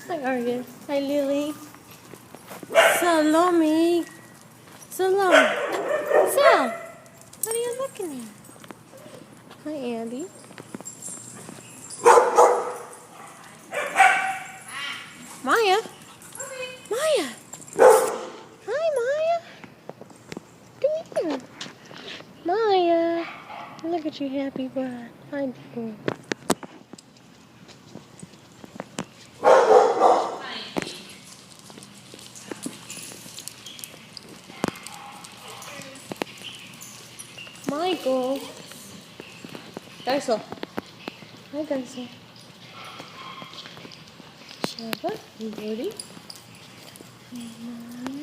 Hi, Argus. Hi, Lily. Salome. Salome. Sal. What are you looking at? Hi, Andy. Maya. Maya. Hi, Maya. Come here. Maya. Look at you, happy bird. Hi, boy. Michael. Geisel. Hi, Geisel. Sheva. Hey, Birdie. Hey, Mom.